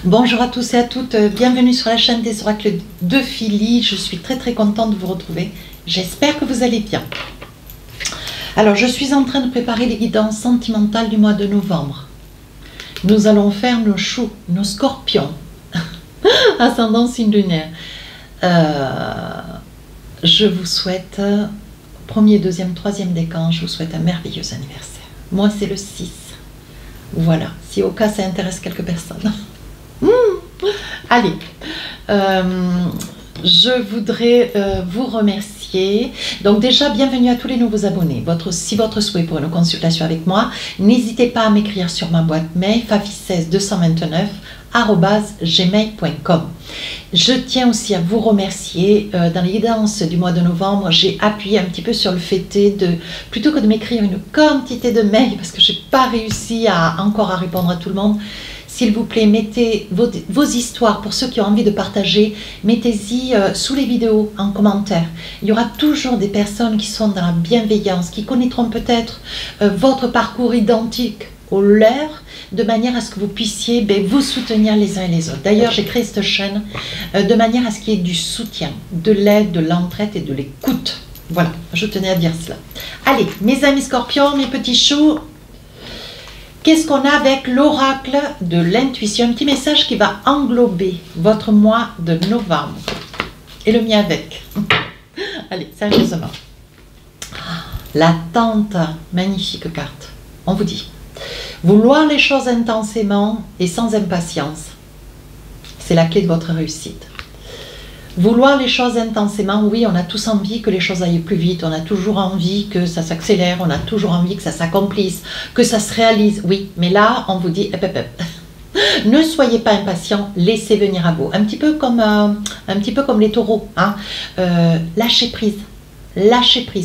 Bonjour à tous et à toutes, bienvenue sur la chaîne des oracles de Philly. Je suis très contente de vous retrouver. J'espère que vous allez bien. Alors, je suis en train de préparer les guidances sentimentales du mois de novembre. Nous allons faire nos choux, nos scorpions, ascendant signe lunaire. Je vous souhaite, premier, deuxième, troisième décan, je vous souhaite un merveilleux anniversaire. Moi, c'est le 6. Voilà, si au cas ça intéresse quelques personnes. Allez, je voudrais vous remercier. Donc déjà, bienvenue à tous les nouveaux abonnés. Si votre souhait pour une consultation avec moi, n'hésitez pas à m'écrire sur ma boîte mail fafi16 229@gmail.com. Je tiens aussi à vous remercier. Dans les guidances du mois de novembre, j'ai appuyé un petit peu sur le fait plutôt que de m'écrire une quantité de mails, parce que je n'ai pas réussi encore à répondre à tout le monde. S'il vous plaît, mettez vos histoires, pour ceux qui ont envie de partager, mettez-y sous les vidéos, en commentaire. Il y aura toujours des personnes qui sont dans la bienveillance, qui connaîtront peut-être votre parcours identique au leur, de manière à ce que vous puissiez vous soutenir les uns et les autres. D'ailleurs, j'ai créé cette chaîne de manière à ce qu'il y ait du soutien, de l'aide, de l'entraide et de l'écoute. Voilà, je tenais à dire cela. Allez, mes amis scorpions, mes petits choux, qu'est-ce qu'on a avec l'oracle de l'intuition? Un petit message qui va englober votre mois de novembre. Et le mien avec. Allez, sérieusement. L'attente, magnifique carte. On vous dit. Vouloir les choses intensément et sans impatience. C'est la clé de votre réussite. Vouloir les choses intensément, oui, on a tous envie que les choses aillent plus vite, on a toujours envie que ça s'accélère, on a toujours envie que ça s'accomplisse, que ça se réalise, oui, mais là, on vous dit, ne soyez pas impatient, laissez venir à vous. Un petit peu comme les taureaux, hein. Lâchez prise,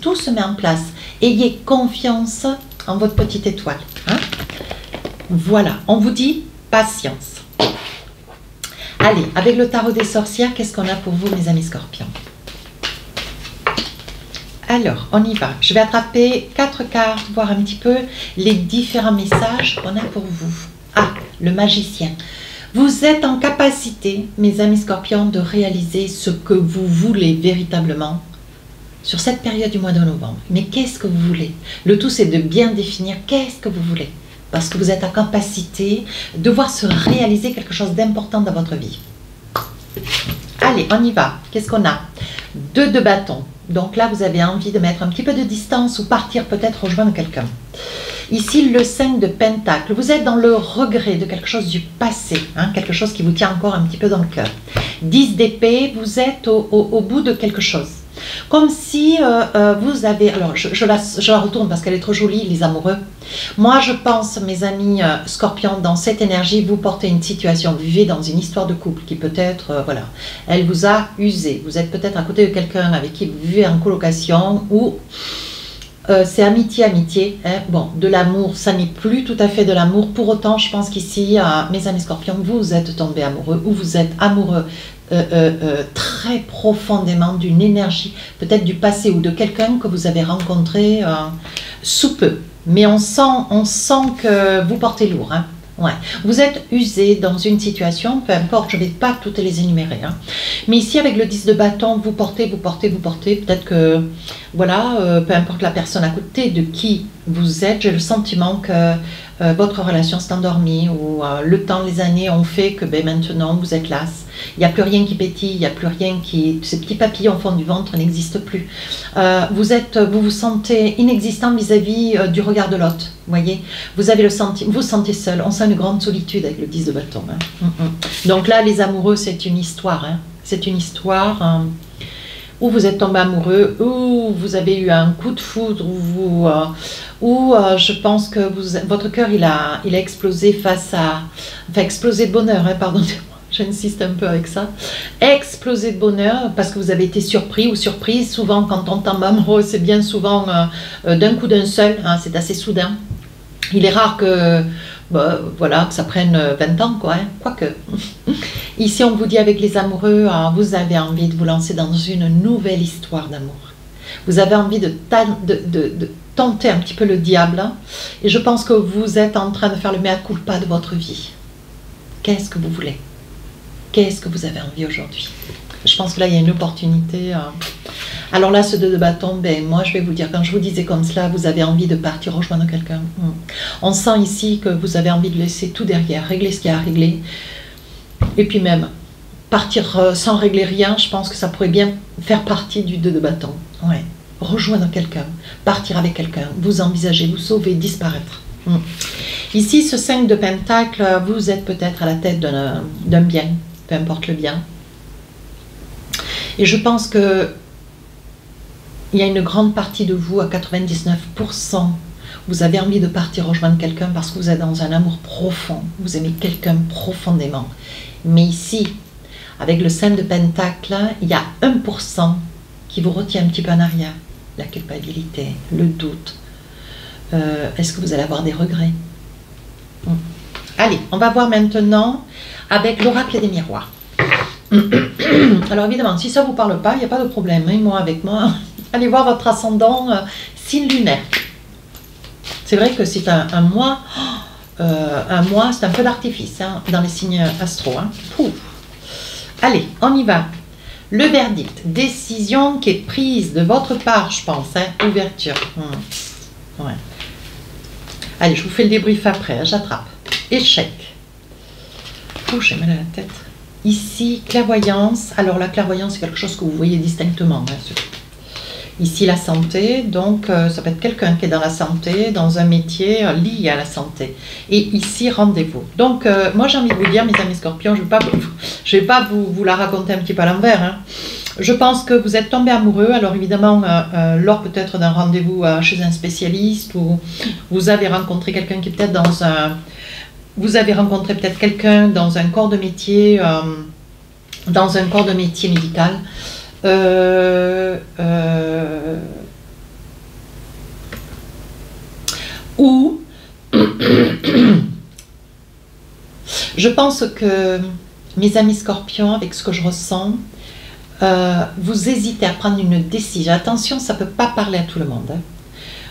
tout se met en place. Ayez confiance en votre petite étoile. Hein. Voilà, on vous dit patience. Allez, avec le tarot des sorcières, qu'est-ce qu'on a pour vous, mes amis scorpions? Alors, on y va. Je vais attraper 4 cartes, voir un petit peu les différents messages qu'on a pour vous. Ah, le magicien. Vous êtes en capacité, mes amis scorpions, de réaliser ce que vous voulez véritablement sur cette période du mois de novembre. Mais qu'est-ce que vous voulez? Le tout, c'est de bien définir qu'est-ce que vous voulez. Parce que vous êtes en capacité de voir se réaliser quelque chose d'important dans votre vie. Allez, on y va. Qu'est-ce qu'on a? 2 de bâton. Donc là, vous avez envie de mettre un petit peu de distance ou partir peut-être rejoindre quelqu'un. Ici, le 5 de pentacle. Vous êtes dans le regret de quelque chose du passé. Hein, quelque chose qui vous tient encore un petit peu dans le cœur. 10 d'épée, vous êtes au bout de quelque chose. Comme si vous avez... Alors, je la retourne parce qu'elle est trop jolie, les amoureux. Moi, je pense, mes amis scorpions, dans cette énergie, vous portez une situation, vous vivez dans une histoire de couple qui peut-être, voilà, elle vous a usé. Vous êtes peut-être à côté de quelqu'un avec qui vous vivez en colocation ou... c'est amitié, hein. Bon, de l'amour, ça n'est plus tout à fait de l'amour. Pour autant, je pense qu'ici, mes amis scorpions, vous êtes tombés amoureux ou vous êtes amoureux très profondément d'une énergie, peut-être du passé ou de quelqu'un que vous avez rencontré sous peu. Mais on sent que vous portez lourd, hein. Ouais. Vous êtes usé dans une situation, peu importe, je ne vais pas toutes les énumérer. Hein. Mais ici, avec le 10 de bâton, vous portez. Peut-être que, voilà, peu importe la personne à côté de qui vous êtes, j'ai le sentiment que votre relation s'est endormie ou le temps, les années ont fait que maintenant, vous êtes lasse. Il n'y a plus rien qui pétille, il n'y a plus rien qui... Ces petits papillons au fond du ventre n'existent plus. Vous vous sentez inexistant vis-à-vis du regard de l'autre. Voyez, vous avez le sentiment, vous sentez seul. On sent une grande solitude avec le 10 de bâton. Hein. Donc là, les amoureux, c'est une histoire. Hein. C'est une histoire où vous êtes tombé amoureux, où vous avez eu un coup de foudre, où je pense que votre cœur, il a explosé face à... Enfin, explosé de bonheur, hein, pardonnez-moi. J'insiste un peu avec ça. Exploser de bonheur parce que vous avez été surpris ou surprise. Souvent, quand on tombe amoureux, c'est bien souvent d'un coup d'un seul. Hein, c'est assez soudain. Il est rare que, voilà, que ça prenne 20 ans, quoi. Hein, quoique. Ici, on vous dit avec les amoureux, vous avez envie de vous lancer dans une nouvelle histoire d'amour. Vous avez envie de tenter un petit peu le diable. Hein, et je pense que vous êtes en train de faire le mea culpa de votre vie. Qu'est-ce que vous voulez? Qu'est-ce que vous avez envie aujourd'hui? Je pense que là, il y a une opportunité. Alors là, ce 2 de bâton, ben, moi, je vais vous dire, quand je vous disais comme cela, vous avez envie de partir rejoindre quelqu'un. On sent ici que vous avez envie de laisser tout derrière, régler ce qu'il y a à régler. Et puis même, partir sans régler rien, je pense que ça pourrait bien faire partie du 2 de bâton. Ouais. Rejoindre quelqu'un, partir avec quelqu'un, vous envisagez, vous sauver, disparaître. Ici, ce 5 de pentacle, vous êtes peut-être à la tête d'un bien, peu importe le bien. Et je pense que il y a une grande partie de vous, à 99%, vous avez envie de partir rejoindre quelqu'un parce que vous êtes dans un amour profond, vous aimez quelqu'un profondément. Mais ici, avec le 5 de pentacle, il y a 1% qui vous retient un petit peu en arrière. La culpabilité, le doute. Est-ce que vous allez avoir des regrets? Allez, on va voir maintenant avec l'oracle des miroirs. Alors évidemment, si ça ne vous parle pas, il n'y a pas de problème. Hein, moi, avec moi, allez voir votre ascendant signe lunaire. C'est vrai que c'est un mois, c'est un peu d'artifice hein, dans les signes astro. Hein. Allez, on y va. Le verdict, décision qui est prise de votre part, je pense. Hein, ouverture. Ouais. Allez, je vous fais le débrief après, hein, j'attrape. Échec. J'ai mal à la tête. Ici, clairvoyance. Alors la clairvoyance, c'est quelque chose que vous voyez distinctement. Hein, ici, la santé. Donc, ça peut être quelqu'un qui est dans la santé, dans un métier lié à la santé. Et ici, rendez-vous. Donc, moi, j'ai envie de vous dire, mes amis scorpions, je ne vais pas vous la raconter un petit peu à l'envers. Hein. Je pense que vous êtes tombé amoureux. Alors, évidemment, lors peut-être d'un rendez-vous chez un spécialiste ou vous avez rencontré quelqu'un qui est peut-être dans un... Vous avez rencontré peut-être quelqu'un dans un corps de métier, médical. Ou je pense que mes amis scorpions, avec ce que je ressens, vous hésitez à prendre une décision. Attention, ça ne peut pas parler à tout le monde. Hein.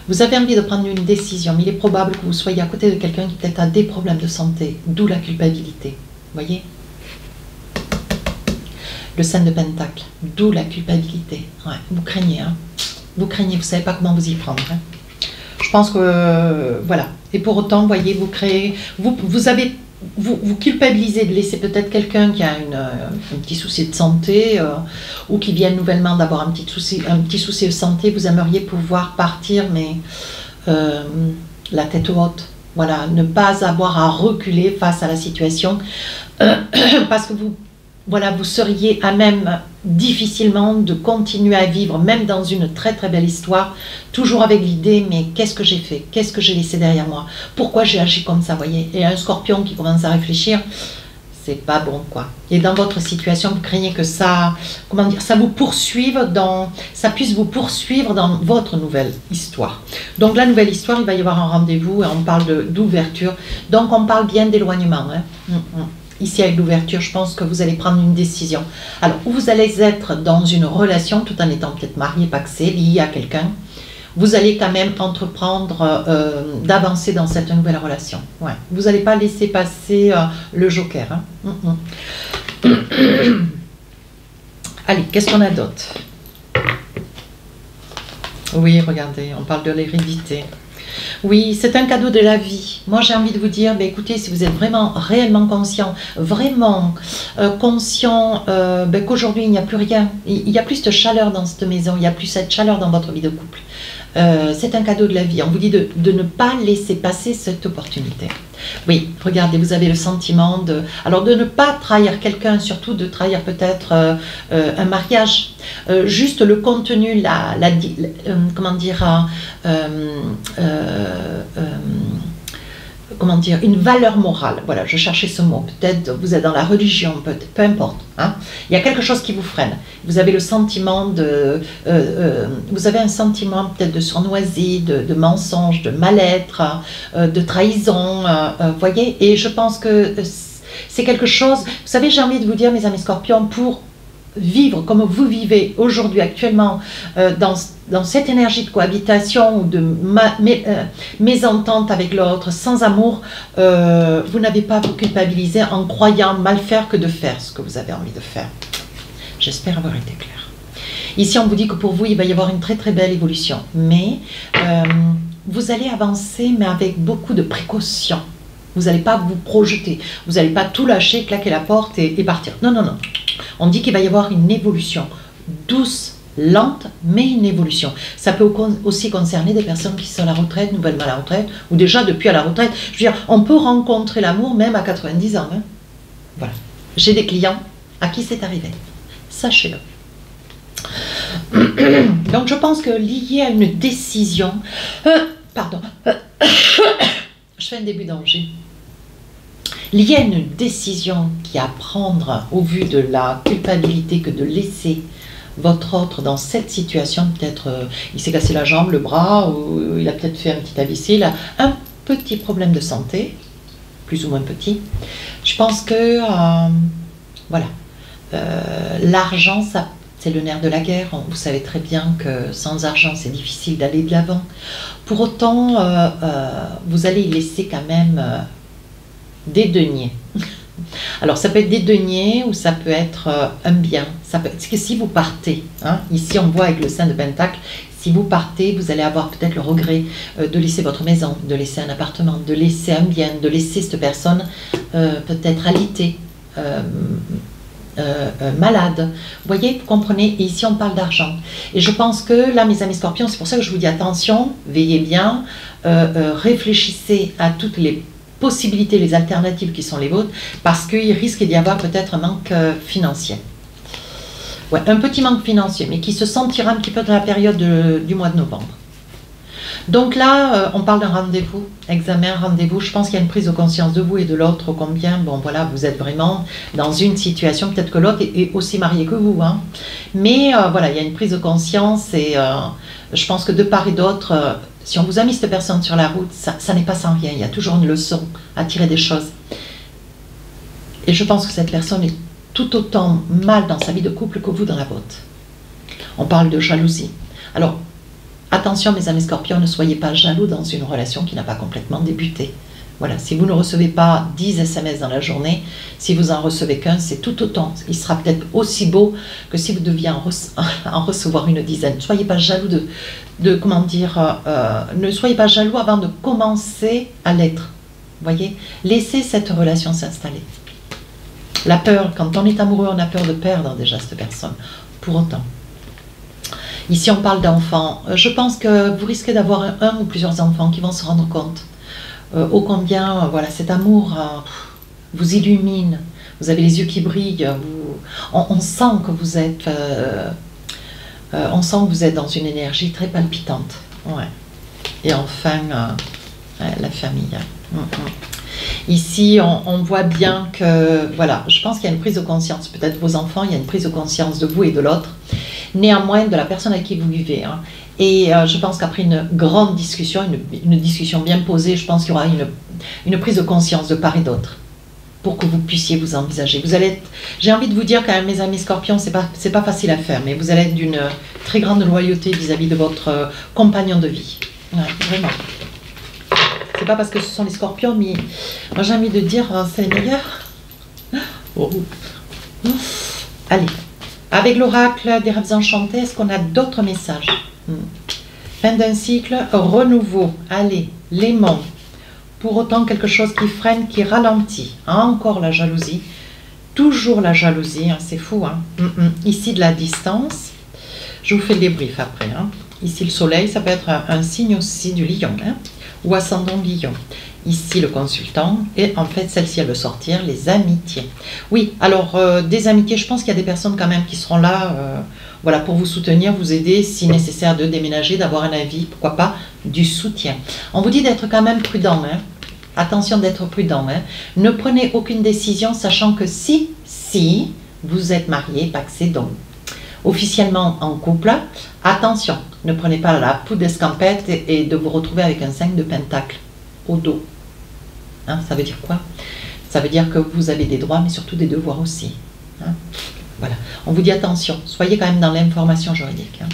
Vous avez envie de prendre une décision, mais il est probable que vous soyez à côté de quelqu'un qui peut-être a des problèmes de santé, d'où la culpabilité. Vous voyez? Le 5 de pentacle, d'où la culpabilité. Ouais, vous craignez, hein. Vous craignez, vous ne savez pas comment vous y prendre. Hein. Je pense que, voilà. Et pour autant, vous voyez, vous créez, vous culpabilisez de laisser peut-être quelqu'un qui a un petit souci de santé ou qui vient nouvellement d'avoir un petit souci de santé. Vous aimeriez pouvoir partir, mais la tête haute. Voilà, ne pas avoir à reculer face à la situation parce que vous seriez à même difficilement de continuer à vivre, même dans une très très belle histoire, toujours avec l'idée, mais qu'est-ce que j'ai fait? Qu'est-ce que j'ai laissé derrière moi? Pourquoi j'ai agi comme ça, voyez? Et un scorpion qui commence à réfléchir, c'est pas bon, quoi. Et dans votre situation, vous craignez que ça, comment dire, ça puisse vous poursuivre dans votre nouvelle histoire. Donc la nouvelle histoire, il va y avoir un rendez-vous et on parle d'ouverture. Donc on parle bien d'éloignement, hein. Ici, avec l'ouverture, je pense que vous allez prendre une décision. Alors, vous allez être dans une relation, tout en étant peut-être marié, pacsé, lié à quelqu'un. Vous allez quand même entreprendre d'avancer dans cette nouvelle relation. Ouais. Vous n'allez pas laisser passer le joker. Hein. Allez, qu'est-ce qu'on a d'autre? Oui, regardez, on parle de l'hérédité. Oui, c'est un cadeau de la vie. Moi, j'ai envie de vous dire, ben, écoutez, si vous êtes vraiment, réellement conscient, qu'aujourd'hui, il n'y a plus rien, il n'y a plus cette chaleur dans cette maison, il n'y a plus cette chaleur dans votre vie de couple. C'est un cadeau de la vie. On vous dit de ne pas laisser passer cette opportunité. Oui, regardez, vous avez le sentiment de ne pas trahir quelqu'un, surtout de trahir peut-être un mariage. Juste le contenu, comment dire, une valeur morale. Voilà, je cherchais ce mot. Peut-être vous êtes dans la religion, peu importe. Hein. Il y a quelque chose qui vous freine. Vous avez le sentiment vous avez un sentiment peut-être de sournoisie, de mensonge, de mal-être, de trahison. Voyez. Et je pense que c'est quelque chose. Vous savez, j'ai envie de vous dire, mes amis scorpions, pour vivre comme vous vivez aujourd'hui actuellement dans cette énergie de cohabitation ou de mésentente avec l'autre, sans amour, vous n'avez pas à vous culpabiliser en croyant mal faire que de faire ce que vous avez envie de faire. J'espère avoir été clair. Ici, on vous dit que pour vous, il va y avoir une très très belle évolution, mais vous allez avancer, mais avec beaucoup de précaution. Vous n'allez pas vous projeter, vous n'allez pas tout lâcher, claquer la porte et partir. Non, non, non. On dit qu'il va y avoir une évolution douce, lente, mais une évolution. Ça peut aussi concerner des personnes qui sont à la retraite, nouvellement à la retraite, ou déjà depuis à la retraite. Je veux dire, on peut rencontrer l'amour même à 90 ans. Hein. Voilà. J'ai des clients à qui c'est arrivé. Sachez-le. Donc je pense que lié à une décision... pardon. Je fais un début d'angine. Lié à une décision qui est à prendre au vu de la culpabilité que de laisser votre autre dans cette situation, peut-être il s'est cassé la jambe, le bras, ou il a peut-être fait un petit AVC, il a un petit problème de santé, plus ou moins petit. Je pense que, voilà, l'argent, ça, c'est le nerf de la guerre. Vous savez très bien que sans argent, c'est difficile d'aller de l'avant. Pour autant, vous allez y laisser quand même... des deniers. Alors ça peut être des deniers ou ça peut être un bien. Ça peut être que si vous partez, hein, ici on voit avec le 5 de Pentacle, si vous partez, vous allez avoir peut-être le regret de laisser votre maison, de laisser un appartement, de laisser un bien, de laisser cette personne peut-être alitée, malade. Vous voyez, vous comprenez, et ici on parle d'argent. Et je pense que là, mes amis scorpions, c'est pour ça que je vous dis attention, veillez bien, réfléchissez à toutes les possibilités, les alternatives qui sont les vôtres, parce qu'il risque d'y avoir peut-être un manque financier. Ouais, un petit manque financier, mais qui se sentira un petit peu dans la période du mois de novembre. Donc là, on parle d'un rendez-vous, examen, rendez-vous. Je pense qu'il y a une prise de conscience de vous et de l'autre, combien, bon voilà, vous êtes vraiment dans une situation, peut-être que l'autre est aussi marié que vous, hein. Mais voilà, il y a une prise de conscience et je pense que de part et d'autre, si on vous a mis cette personne sur la route, ça n'est pas sans rien. Il y a toujours une leçon à tirer des choses. Et je pense que cette personne est tout autant mal dans sa vie de couple que vous dans la vôtre. On parle de jalousie. Alors, attention mes amis scorpions, ne soyez pas jaloux dans une relation qui n'a pas complètement débuté. Voilà, si vous ne recevez pas 10 SMS dans la journée, si vous en recevez qu'un, c'est tout autant. Il sera peut-être aussi beau que si vous deviez en recevoir une dizaine. Ne soyez pas jaloux comment dire, ne soyez pas jaloux avant de commencer à l'être. Voyez, laissez cette relation s'installer. La peur, quand on est amoureux, on a peur de perdre déjà cette personne. Pour autant. Ici, on parle d'enfants. Je pense que vous risquez d'avoir un ou plusieurs enfants qui vont se rendre compte ô combien voilà, cet amour vous illumine, vous avez les yeux qui brillent, on sent que vous êtes dans une énergie très palpitante. Ouais. Et enfin, la famille. Ici, on voit bien que, voilà, je pense qu'il y a une prise de conscience, peut-être vos enfants, il y a une prise de conscience de vous et de l'autre, néanmoins de la personne avec qui vous vivez. Hein. Et je pense qu'après une grande discussion, une discussion bien posée, je pense qu'il y aura une prise de conscience de part et d'autre pour que vous puissiez vous envisager. Vous allez être, j'ai envie de vous dire quand même, mes amis scorpions, c'est pas facile à faire, mais vous allez être d'une très grande loyauté vis-à-vis de votre compagnon de vie. Ouais, vraiment. C'est pas parce que ce sont les scorpions, mais moi j'ai envie de dire, c'est les meilleurs. Oh. Allez, avec l'oracle des rêves enchantés, est-ce qu'on a d'autres messages? Fin d'un cycle, renouveau. Allez, l'aimant. Pour autant, quelque chose qui freine, qui ralentit. Encore la jalousie. Toujours la jalousie, hein, c'est fou. Hein. Ici, de la distance. Je vous fais le débrief après. Hein. Ici, le soleil, ça peut être un signe aussi du lion. Hein, ou ascendant lion. Ici, le consultant. Et en fait, celle-ci, elle veut sortir, les amitiés. Oui, alors, des amitiés, je pense qu'il y a des personnes quand même qui seront là... voilà, pour vous soutenir, vous aider, si nécessaire de déménager, d'avoir un avis, pourquoi pas, du soutien. On vous dit d'être quand même prudent, hein. Attention d'être prudent. Hein. Ne prenez aucune décision, sachant que si vous êtes marié, paxé, donc officiellement en couple, attention, ne prenez pas la poudre d'escampette et de vous retrouver avec un 5 de pentacle au dos. Hein, ça veut dire quoi? Ça veut dire que vous avez des droits, mais surtout des devoirs aussi. Hein. Voilà, on vous dit attention, soyez quand même dans l'information juridique. Hein.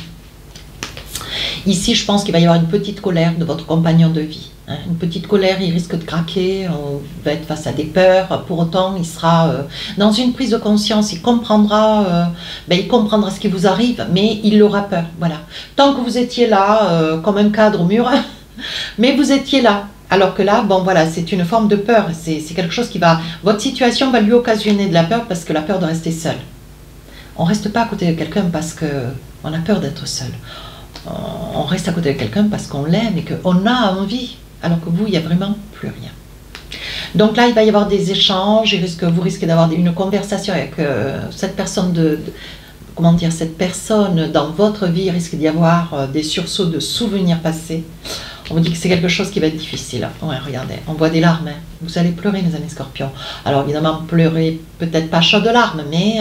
Ici, je pense qu'il va y avoir une petite colère de votre compagnon de vie. Hein. Une petite colère, il risque de craquer, on va être face à des peurs. Pour autant, il sera dans une prise de conscience, il comprendra ce qui vous arrive, mais il aura peur. Voilà. Tant que vous étiez là, comme un cadre au mur, mais vous étiez là. Alors que là, bon voilà, c'est une forme de peur. C'est quelque chose qui va... Votre situation va lui occasionner de la peur parce que la peur de rester seul. On ne reste pas à côté de quelqu'un parce qu'on a peur d'être seul. On reste à côté de quelqu'un parce qu'on l'aime et qu'on a envie, alors que vous, il n'y a vraiment plus rien. Donc là, il va y avoir des échanges, vous risquez d'avoir une conversation avec cette personne cette personne dans votre vie, il risque d'y avoir des sursauts de souvenirs passés. On vous dit que c'est quelque chose qui va être difficile. Ouais, regardez, on voit des larmes. Hein. Vous allez pleurer, mes amis scorpions. Alors évidemment, pleurer, peut-être pas chaud de larmes, mais...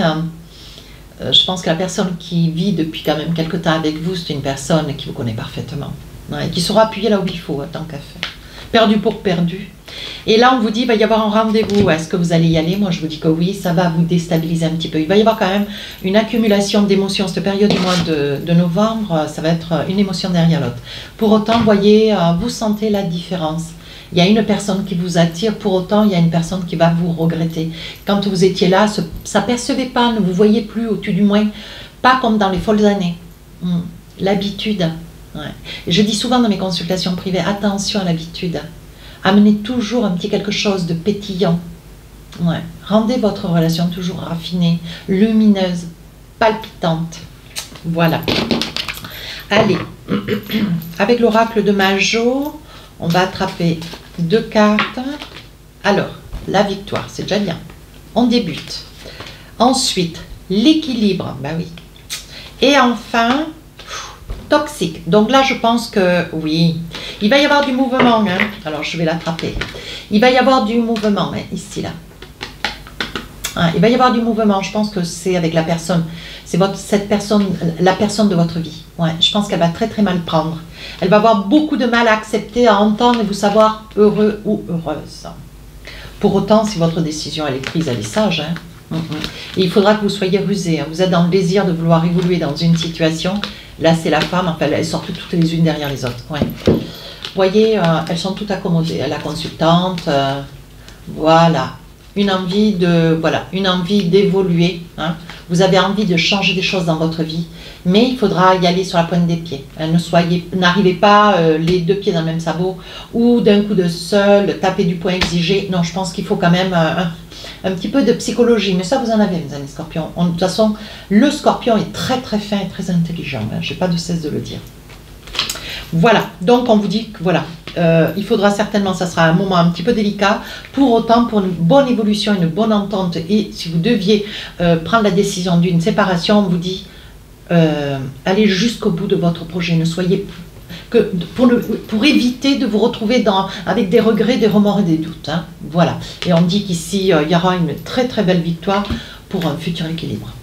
je pense que la personne qui vit depuis quand même quelque temps avec vous, c'est une personne qui vous connaît parfaitement. Ouais, qui saura appuyer là où il faut, tant qu'à faire. Perdu pour perdu. Et là, on vous dit, il va y avoir un rendez-vous. Est-ce que vous allez y aller? Moi, je vous dis que oui, ça va vous déstabiliser un petit peu. Il va y avoir quand même une accumulation d'émotions. Cette période du mois de novembre, ça va être une émotion derrière l'autre. Pour autant, voyez, vous sentez la différence. Il y a une personne qui vous attire, pour autant, il y a une personne qui va vous regretter. Quand vous étiez là, s'apercevez pas, ne vous voyez plus, au-dessus du moins, pas comme dans les folles années. L'habitude. Ouais. Je dis souvent dans mes consultations privées, attention à l'habitude. Amenez toujours un petit quelque chose de pétillant. Ouais. Rendez votre relation toujours raffinée, lumineuse, palpitante. Voilà. Allez, avec l'oracle de Majo, on va attraper 2 cartes. Alors, la victoire, c'est déjà bien. On débute. Ensuite, l'équilibre. Ben oui. Et enfin, toxique. Donc là, je pense que oui, il va y avoir du mouvement. Hein. Alors, je vais l'attraper. Il va y avoir du mouvement, hein, ici, là. Hein, il va y avoir du mouvement. Je pense que c'est avec la personne. C'est cette personne, la personne de votre vie. Ouais, je pense qu'elle va très très mal prendre. Elle va avoir beaucoup de mal à accepter, à entendre et vous savoir heureux ou heureuse. Pour autant, si votre décision elle est prise, elle est sage. Hein. Et il faudra que vous soyez rusé. Hein. Vous êtes dans le désir de vouloir évoluer dans une situation. Là, c'est la femme. Enfin, elles sortent toutes les unes derrière les autres. Ouais. Vous voyez, elles sont toutes accommodées. La consultante, voilà. Une envie d'évoluer. Hein. Vous avez envie de changer des choses dans votre vie, mais il faudra y aller sur la pointe des pieds. Hein. N'arrivez pas les 2 pieds dans le même sabot ou d'un coup de seul, taper du poing, exiger. Non, je pense qu'il faut quand même un petit peu de psychologie, mais ça vous en avez, mes amis scorpions. De toute façon, le scorpion est très très fin et très intelligent. Hein. Je n'ai pas de cesse de le dire. Voilà, donc on vous dit que voilà, il faudra certainement, ça sera un moment un petit peu délicat, pour autant pour une bonne évolution, une bonne entente, et si vous deviez prendre la décision d'une séparation, on vous dit, allez jusqu'au bout de votre projet, ne soyez que pour éviter de vous retrouver avec des regrets, des remords et des doutes. Hein, voilà, et on dit qu'ici, il y aura une très très belle victoire pour un futur équilibre.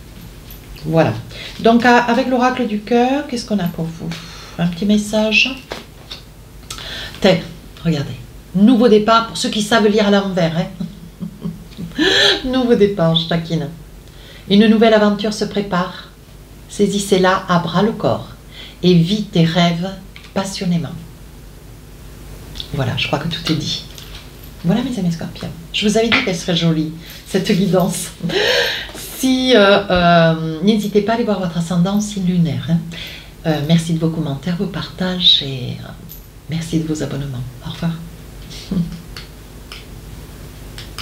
Voilà, donc avec l'oracle du cœur, qu'est-ce qu'on a pour vous? Un petit message. Terre, regardez. Nouveau départ pour ceux qui savent lire à l'envers. Hein. Nouveau départ, je taquine. Une nouvelle aventure se prépare. Saisissez-la à bras le corps et vis tes rêves passionnément. Voilà, je crois que tout est dit. Voilà, mes amis scorpions. Je vous avais dit qu'elle serait jolie, cette guidance. Si, n'hésitez pas à aller voir votre ascendant signe lunaire. Hein. Merci de vos commentaires, vos partages et merci de vos abonnements. Au revoir.